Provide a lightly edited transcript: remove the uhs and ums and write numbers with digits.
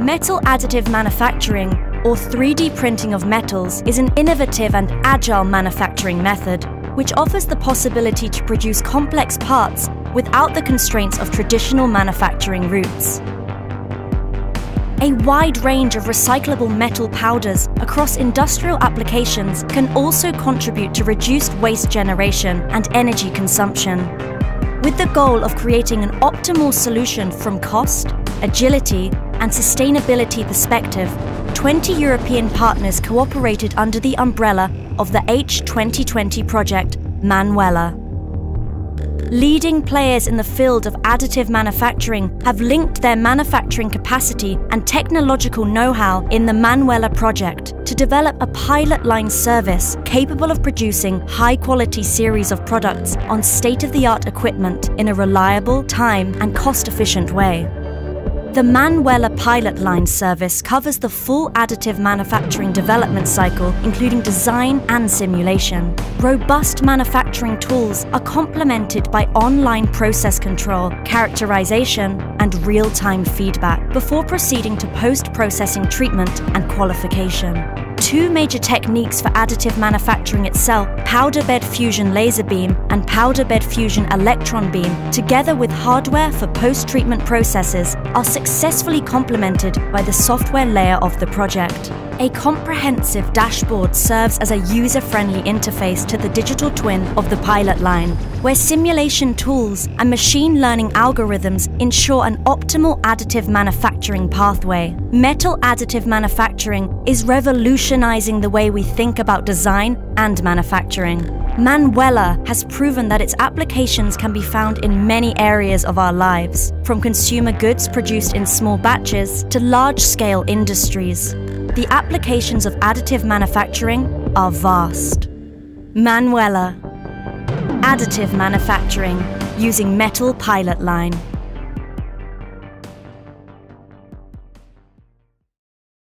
Metal additive manufacturing, or 3D printing of metals, is an innovative and agile manufacturing method which offers the possibility to produce complex parts without the constraints of traditional manufacturing routes. A wide range of recyclable metal powders across industrial applications can also contribute to reduced waste generation and energy consumption, with the goal of creating an optimal solution from cost, agility, and sustainability perspective. 20 European partners cooperated under the umbrella of the H2020 project MANUELA. Leading players in the field of additive manufacturing have linked their manufacturing capacity and technological know-how in the MANUELA project to develop a pilot line service capable of producing high-quality series of products on state-of-the-art equipment in a reliable, time and cost-efficient way. The MANUELA pilot line service covers the full additive manufacturing development cycle, including design and simulation. Robust manufacturing tools are complemented by online process control, characterization, and real-time feedback before proceeding to post-processing treatment and qualification. Two major techniques for additive manufacturing itself, powder bed fusion laser beam and powder bed fusion electron beam, together with hardware for post-treatment processes, are successfully complemented by the software layer of the project. A comprehensive dashboard serves as a user-friendly interface to the digital twin of the pilot line, where simulation tools and machine learning algorithms ensure an optimal additive manufacturing pathway. Metal additive manufacturing is revolutionizing the way we think about design and manufacturing. MANUELA has proven that its applications can be found in many areas of our lives, from consumer goods produced in small batches to large-scale industries. The applications of additive manufacturing are vast. MANUELA. Additive manufacturing using metal pilot line.